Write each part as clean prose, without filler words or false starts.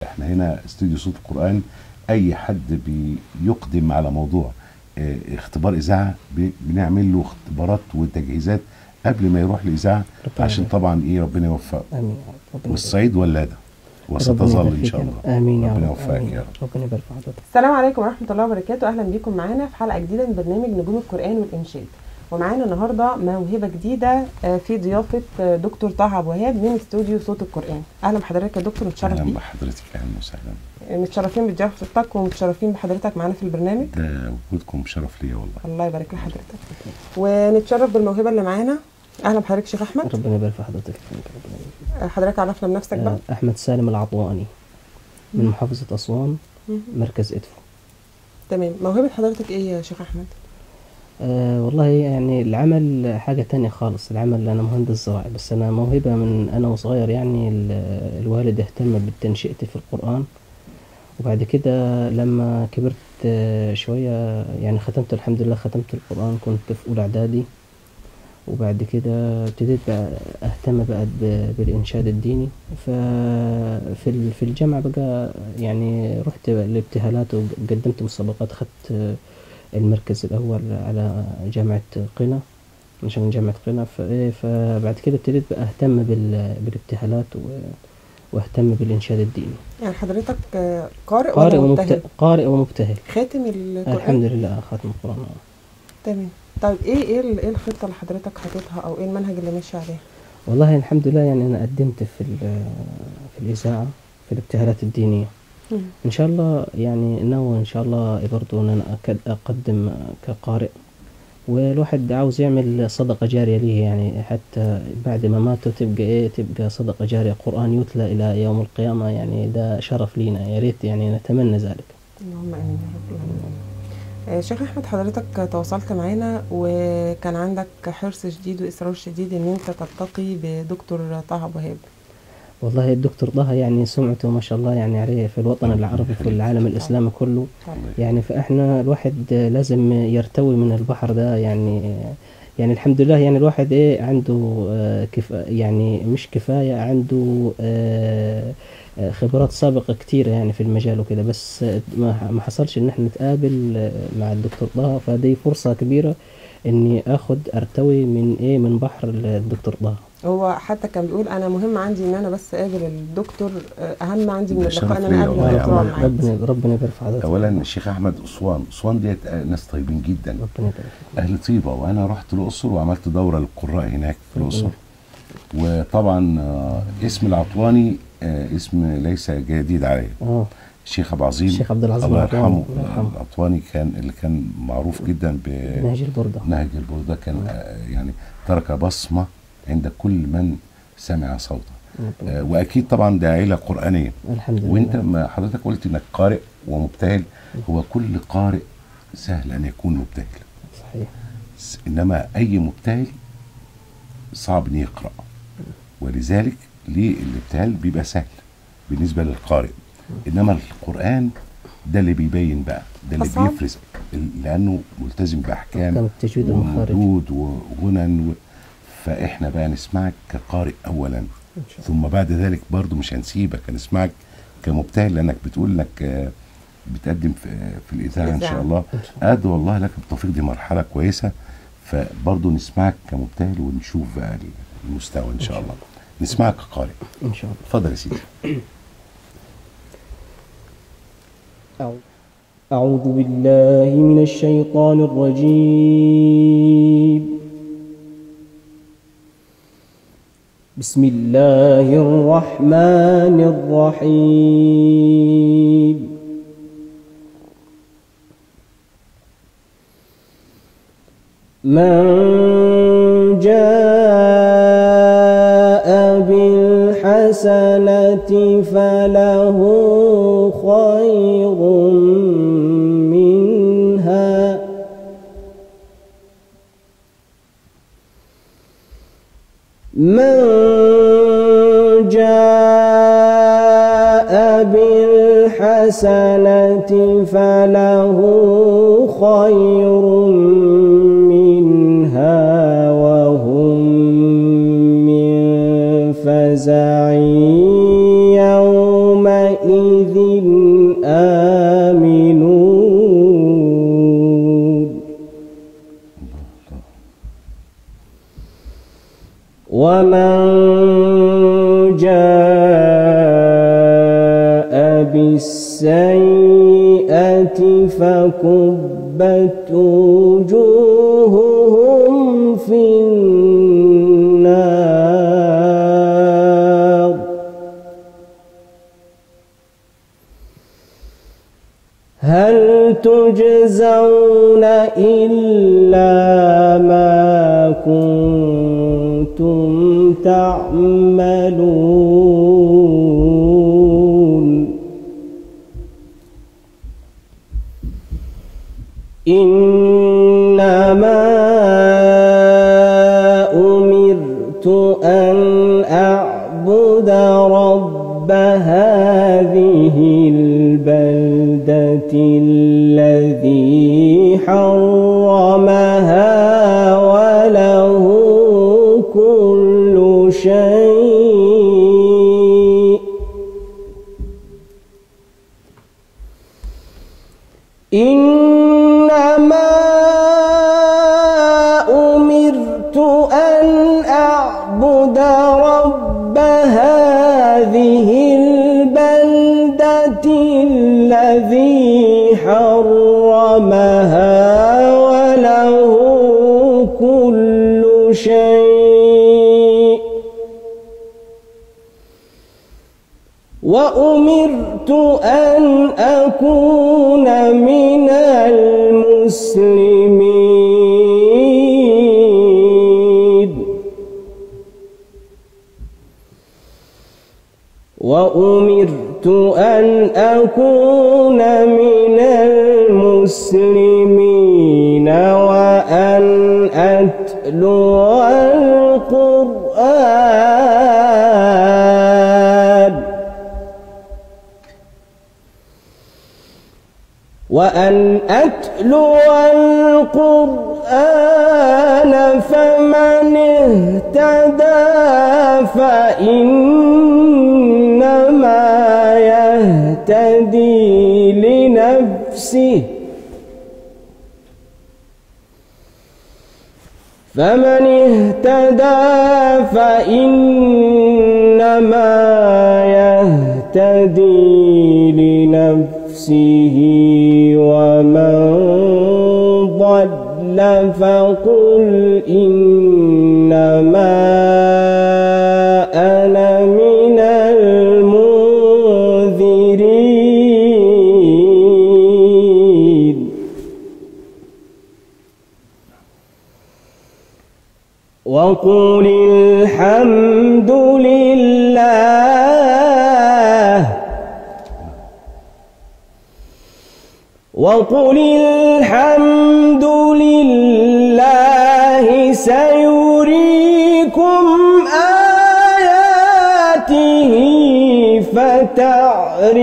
احنا هنا استوديو صوت القرآن. اي حد بيقدم على موضوع اختبار اذاعه بنعمل له اختبارات وتجهيزات قبل ما يروح الاذاعه، عشان طبعا ربنا يوفقه. امين. والصعيد ولاده وستظل ان شاء الله. امين يا رب. ربنا يوفقك يا رب. ربنا يبارك في حضرتك. السلام عليكم ورحمه الله وبركاته. اهلا بيكم معانا في حلقه جديده من برنامج نجوم القرآن والانشاد. ومعانا النهارده موهبه جديده في ضيافه دكتور طه ابو وهاب من استوديو صوت القرآن. اهلا بحضرتك يا دكتور، متشرف بيك. اهلا بحضرتك، اهلا وسهلا. متشرفين بضيافتك ومتشرفين بحضرتك معانا في البرنامج. ده وجودكم شرف ليا والله. الله يبارك لحضرتك. ونتشرف بالموهبه اللي معانا. اهلا بحضرتك شيخ احمد. ربنا يبارك في حضرتك. حضرتك عرفنا بنفسك بقى. احمد سالم العطواني من محافظه اسوان، مركز ادفو. تمام. موهبه حضرتك ايه يا شيخ احمد؟ والله يعني العمل حاجة تانية خالص. العمل أنا مهندس زراعي، بس أنا موهبة من أنا وصغير. يعني الوالد اهتم بتنشئتي في القرآن، وبعد كده لما كبرت شوية يعني ختمت الحمد لله، ختمت القرآن كنت في أولى إعدادي. وبعد كده ابتديت بقى أهتم بقى بالإنشاد الديني. في الجامعة بقى يعني رحت الابتهالات وقدمت مسابقات، خدت المركز الأول على جامعة قنا، من جامعة قنا. فبعد كده ابتديت بقى أهتم بالابتهالات واهتم بالإنشاد الديني. يعني حضرتك قارئ ولا مبتهل؟ قارئ ومبتهل. خاتم القرآن؟ الحمد لله خاتم القرآن. تمام. طيب ايه الخطة اللي حضرتك حاططها، او ايه المنهج اللي ماشي عليه؟ والله الحمد لله يعني أنا قدمت في الإذاعة في الابتهالات الدينية. ان شاء الله يعني ناوي ان شاء الله برضو ان انا اقدم كقارئ، والواحد عاوز يعمل صدقة جارية ليه، يعني حتى بعد ما ماتوا تبقى صدقة جارية، قرآن يتلى الى يوم القيامة. يعني ده شرف لينا، يا ريت يعني نتمنى ذلك. اللهم امين يا رب العالمين. شيخ احمد، حضرتك تواصلت معانا وكان عندك حرص شديد واصرار شديد ان انت تلتقي بدكتور طه ابو وهاب. والله الدكتور طه يعني سمعته ما شاء الله يعني عليه في الوطن العربي في العالم الإسلامي كله. يعني فإحنا الواحد لازم يرتوي من البحر ده. يعني الحمد لله يعني الواحد عنده يعني مش كفاية، عنده خبرات سابقة كتيرة يعني في المجال وكده، بس ما حصلش ان احنا نتقابل مع الدكتور طه. فدي فرصة كبيرة اني ارتوي من بحر الدكتور طه. هو حتى كان بيقول انا مهم عندي ان انا بس اقابل الدكتور، اهم عندي من اللقاء ان انا اقابل الدكتور. ربنا يبارك في حضرتك. اولا الشيخ احمد، اسوان ديت ناس طيبين جدا، ربنا يبارك اهل طيبه. وانا رحت الاقصر وعملت دوره للقراء هناك في الاقصر. وطبعا اسم العطواني اسم ليس جديد عليه. الشيخ ابو عظيم، الشيخ عبد العظيم الله يرحمه، العطواني اللي كان معروف جدا بنهج البرده. نهج البرده كان يعني ترك بصمه عند كل من سمع صوته. واكيد طبعا ده عيله قرانيه. الحمد لله. وانت ما حضرتك قلت انك قارئ ومبتهل، هو كل قارئ سهل ان يكون مبتهل، صحيح، انما اي مبتهل صعب ان يقرا. ولذلك ليه الابتهال بيبقى سهل بالنسبه للقارئ، انما القران ده اللي بيبين بقى، ده اللي بيفرز، لانه ملتزم باحكام التجويد ومدود وغنن. فاحنا بقى نسمعك كقارئ اولا، ثم بعد ذلك برضو مش هنسيبك، هنسمعك كمبتهل، لانك بتقول انك بتقدم في الاذاعه ان شاء الله. ادعو الله لك بالتوفيق، دي مرحله كويسه. فبرضو نسمعك كمبتهل ونشوف بقى المستوى ان شاء الله. نسمعك كقارئ ان شاء الله. اتفضل يا سيدي. أعوذ بالله من الشيطان الرجيم. بسم الله الرحمن الرحيم. من جاء بالحسنة فله خير منها من جاء بالحسنة فله خير منها وهم من فزع يومئذ يومئذ آمنون ومن جاء بالسيئة فكبت وجوههم في النار هل تجزون إلا ما كنتم تعملون إنما أمرت أن أعبد رب هذه البلدة الذي حرمها وله كل شيء إنما أمرت أن أعبد رب هذه البلدة الذي حرمها وله كل شيء وأمرت أن أكون من المسلمين وأمرت أن أكون من المسلمين وأن أتلو القرآن فمن اهتدى فإنما يهتدي لنفسه ومن ضل فقل إنما أنا من المنذرين وقل الحمد لله سيريكم آياته فتعرفونها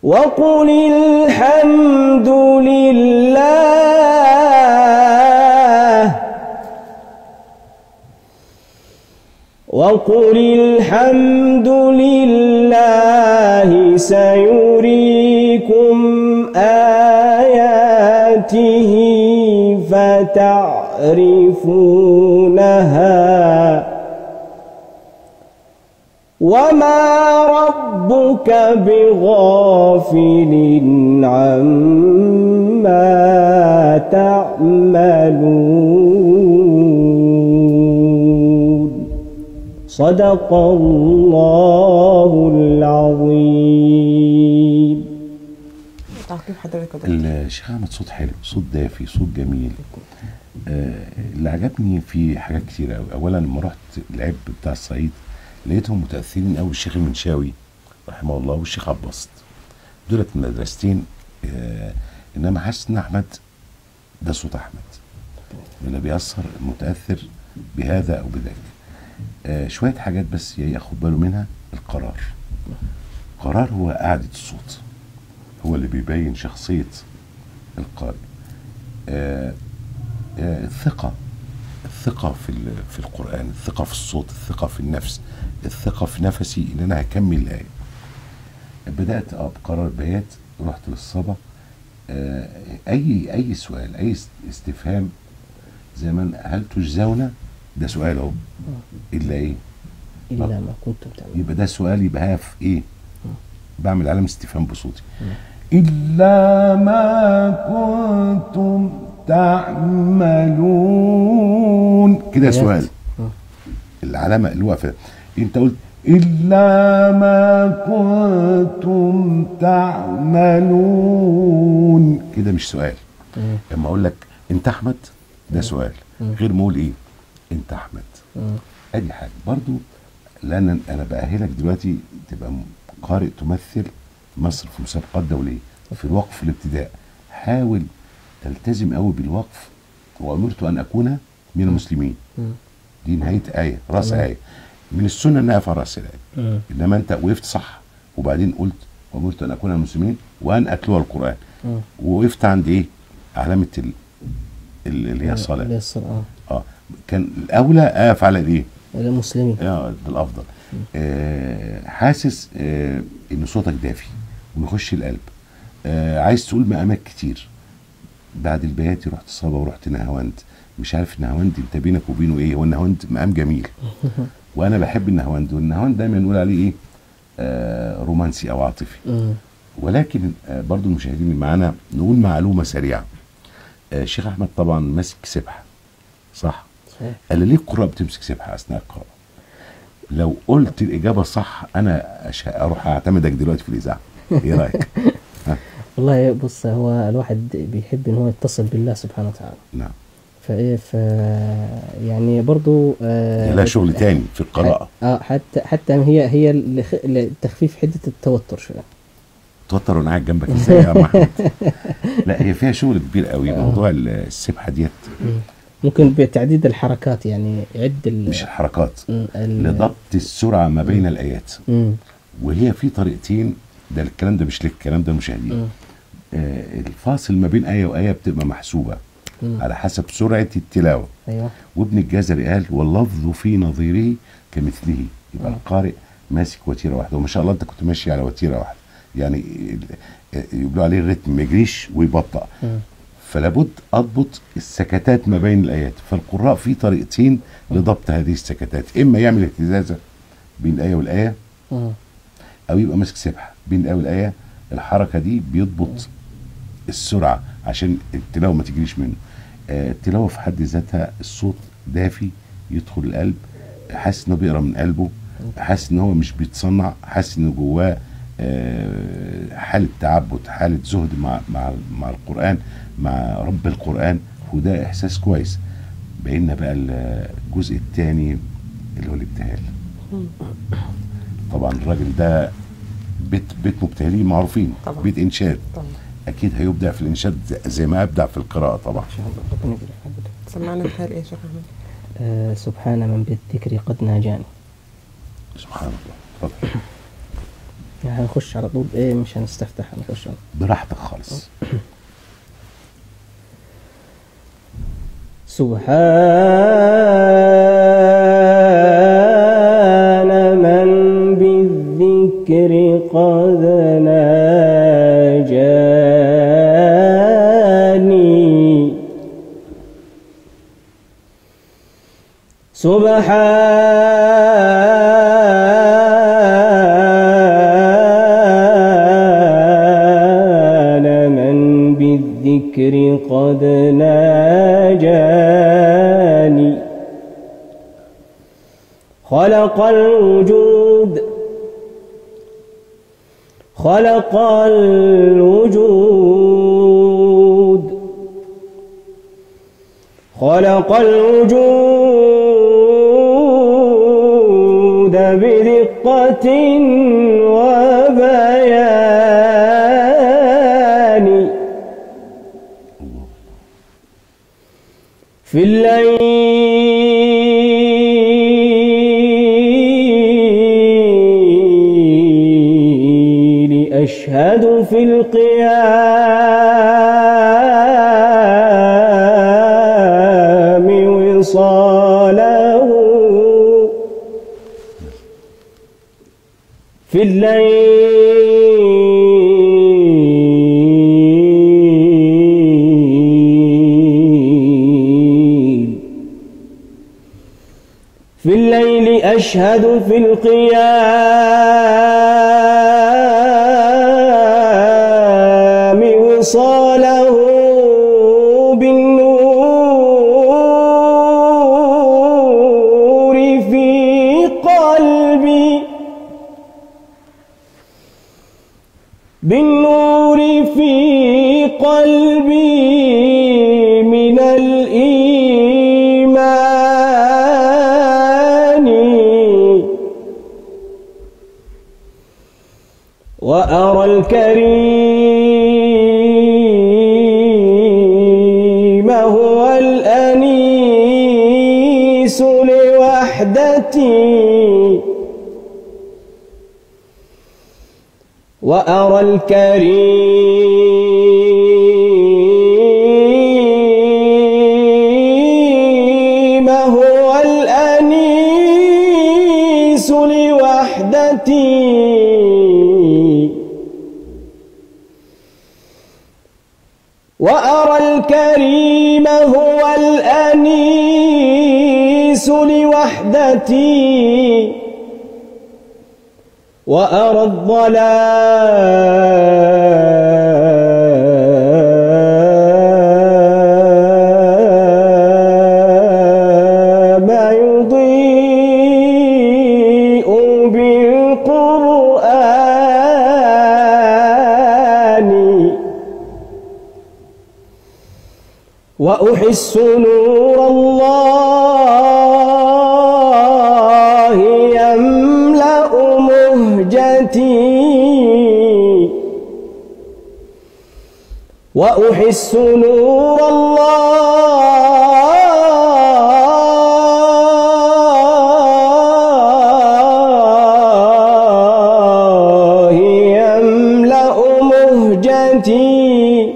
وقل الحمد لله سيريكم آياته فتعرفونها وما ربك بغافل عما تعملون صدق الله العظيم. تعقيب حضرتك. الشيخ احمد صوت حلو، صوت دافي، صوت جميل. اللي عجبني في حاجات كتير قوي. اولا لما رحت العب بتاع الصعيد لقيتهم متاثرين قوي بالشيخ المنشاوي رحمه الله والشيخ عباس، دولت مدرستين. انما حاسس ان احمد ده صوت احمد اللي بيأثر متاثر بهذا او بذاك. شويه حاجات بس ياخد باله منها. القرار هو قعدة الصوت، هو اللي بيبين شخصية القارئ. الثقة الثقة في القرآن، الثقة في الصوت، الثقة في النفس، الثقة في نفسي ان انا هكمل الآية. بدأت بقرار بيات، رحت للصبا. اي سؤال، اي استفهام زمان، هل تجزون؟ ده سؤال اهو. الا ايه؟ الا ما كنتم تعملون. يبقى ده سؤال، يبقى هقف ايه؟ بعمل علامة استفهام بصوتي. إلا ما كنتم تعملون، كده سؤال. العلامة اللي واقفة انت قلت إلا ما كنتم تعملون، كده مش سؤال. لما أقول لك أنت أحمد، ده سؤال، غير ما أقول إيه؟ أنت أحمد. أدي حاجة برضو، لأن أنا بأهلك دلوقتي تبقى قارئ تمثل مصر في مسابقات دولية في الوقف الابتداء. حاول تلتزم قوي بالوقف. وأمرت أن أكون من المسلمين، دي نهاية آية، رأس آية. من السنة أن أقف على رأس الآية. إنما أنت وقفت صح، وبعدين قلت وأمرت أن أكون من المسلمين وأن أتلو القرآن. ووقفت عند إيه؟ علامة اللي هي الصلاة. كان الأولى أقف على الإيه؟ المسلمين. ده الأفضل. حاسس إن صوتك دافي ويخش القلب. عايز تقول مقامات كتير. بعد البياتي رحت صبا ورحت نهاوند. مش عارف نهاوند انت بينك وبينه ايه؟ هو النهاوند مقام جميل وانا بحب النهاوند، والنهاوند دايما نقول عليه ايه؟ رومانسي او عاطفي. ولكن برضو المشاهدين اللي معانا نقول معلومه سريعه. شيخ احمد طبعا ماسك سبحه، صح؟ قال ليه القراء بتمسك سبحه اثناء القراءه؟ لو قلت الاجابه صح انا اروح اعتمدك دلوقتي في الاذاعه. ايه رايك؟ والله بص، هو الواحد بيحب ان هو يتصل بالله سبحانه وتعالى. نعم. فايه يعني برضو لا شغل تاني في القراءة. حتى هي لتخفيف حدة التوتر شوية. توتر وانا قاعد جنبك ازاي يا محمد؟ لا هي فيها شغل كبير قوي. موضوع السبحة ديت ممكن بتعديد الحركات، يعني يعد مش الحركات، لضبط السرعة ما بين الآيات. وهي في طريقتين، ده الكلام ده مش لك، الكلام ده المشاهدين. الفاصل ما بين آية وآية بتبقى محسوبة على حسب سرعة التلاوة. أيوة. وابن الجزري قال واللفظ في نظيره كمثله. يبقى القارئ ماسك وتيرة واحدة، وما شاء الله انت كنت ماشي على وتيرة واحدة، يعني يقولوا عليه الريتم ما يجريش ويبطأ. فلابد اضبط السكتات ما بين الايات. فالقراء في طريقتين لضبط هذه السكتات، اما يعمل اهتزازة بين الآية والآية، او يبقى ماسك سبحة بين الآية والآية. الحركة دي بيضبط السرعة عشان التلاوة ما تجريش منه. التلاوة في حد ذاتها الصوت دافي يدخل القلب، حاسس انه بيقرا من قلبه، حاسس ان هو مش بيتصنع، حاسس انه جواه حالة تعبد، حالة زهد مع القرآن، مع رب القرآن، وده احساس كويس. بقينا بقى الجزء الثاني اللي هو الابتهال. طبعا الراجل ده بيت مبتهلين معروفين، طبعا. بيت انشاد طبعا. اكيد هيبدع في الانشاد زي ما ابدع في القراءه طبعا. سمعنا الحال ايه يا شيخ احمد؟ سبحان من بالذكر قد ناجاني. سبحان الله. اتفضل. هنخش على طول ايه، مش هنستفتح، هنخش براحتك خالص. سبحان من بالذكر قد ناجاني. سبحان من بالذكر قد ناجاني. خلق الوجود، خلق الوجود، خلق الوجود بدقة وبيان. في الليل أشهد في القيام وصال. في الليل أشهد في القيام وصاله بالنور في قلبي، بالنور في قلبي من الإيمان، وأرى الكريم هو الأنيس لوحدتي، وأرى الكريم هو الأنيس لوحدتي، وأرى الكريم هو الأنيس لوحدتي، وأرى الظلام يضيء بالقرآن، وأحس نور الله يملأ مهجتي، وأحس نور الله يملأ مهجتي،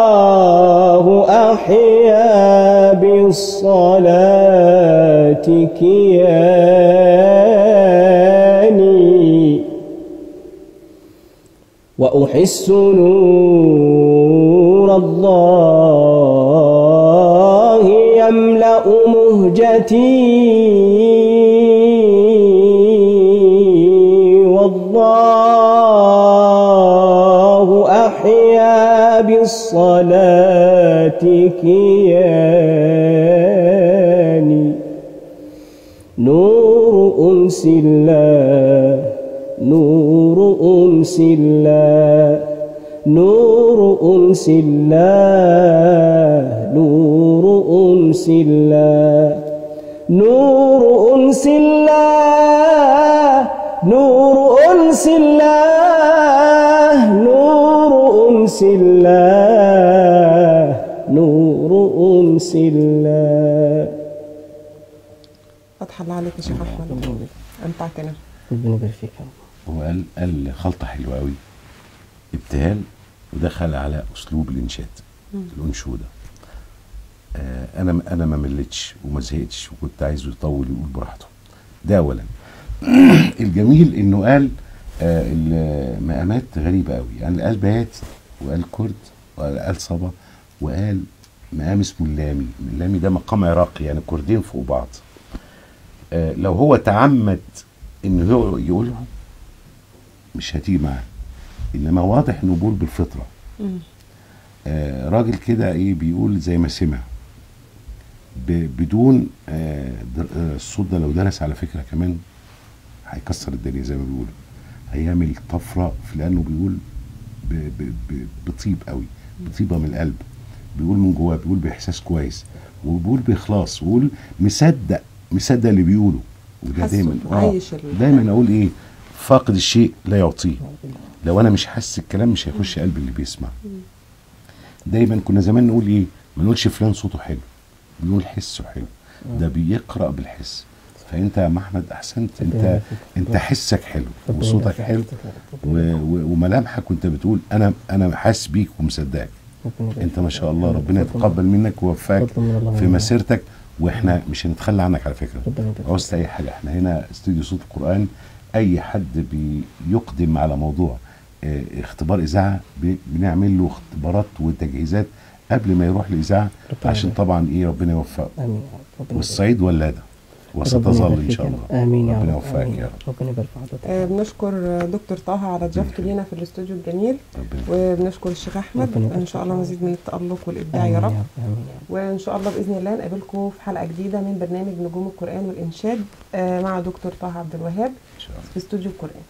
والله أحيا بالصلاة كياني، وأحس نور الله يملأ مهجتي، والله أحيا بالصلاة كياني، نور أنس الله، نور أنس الله، نور أنس الله، نور أنس الله، نور أنس الله، نور أنس الله، نور أنس الله، نور أنس الله. فتح الله عليك يا شيخ أحمد، أمتعتنا. ربنا يبارك فيك. هو قال خلطة حلوة قوي، ابتهال ودخل على أسلوب الإنشاد، الأنشودة. أنا ما ملتش وما زهقتش، وكنت عايزه يطول يقول براحته. ده أولا. الجميل إنه قال المقامات غريبة قوي، يعني قال بيات وقال كرد وقال صبا وقال مقام اسمه اللامي. اللامي ده مقام عراقي، يعني كردين فوق بعض. لو هو تعمد إنه هو يقولهم مش هتيجي معاه، إنما واضح إنه بيقول بالفطرة. راجل كده إيه بيقول زي ما سمع بدون الصوت ده. لو درس على فكرة كمان هيكسر الدنيا زي ما بيقولوا، هيعمل طفرة في، لأنه بيقول بطيب قوي، بطيبة من القلب، بيقول من جواه، بيقول بإحساس كويس، وبيقول بإخلاص، وبيقول مصدق اللي بيقوله. وده دايما أقول إيه، فاقد الشيء لا يعطيه. لو أنا مش حاسس الكلام مش هيخش قلب اللي بيسمع. دايما كنا زمان نقول إيه، ما نقولش فلان صوته حلو، بنقول حسه حلو، ده بيقرأ بالحس. فانت يا محمد احسنت، انت حسك حلو وصوتك حلو وملامحك، وانت بتقول انا حاسس بيك ومصدقك. انت ما شاء الله، ربنا يتقبل منك ويوفقك في مسيرتك، واحنا مش هنتخلى عنك على فكره. عوزت اي حاجه، احنا هنا استوديو صوت القرآن، اي حد بيقدم على موضوع اختبار اذاعه بنعمل له اختبارات وتجهيزات قبل ما يروح الاذاعه، عشان طبعا ربنا يوفقه. امين. والصعيد ولاده وستظل ان شاء الله. امين يا رب. ربنا يوفقك يا رب. ربنا يبارك في حضرتك. بنشكر دكتور طه على ضيافته لينا في الاستوديو الجميل، وبنشكر الشيخ احمد. ان شاء الله مزيد من التألق والابداع يا رب. وان شاء الله باذن الله نقابلكم في حلقه جديده من برنامج نجوم القرآن والانشاد مع دكتور طه عبد الوهاب في استوديو القرآن.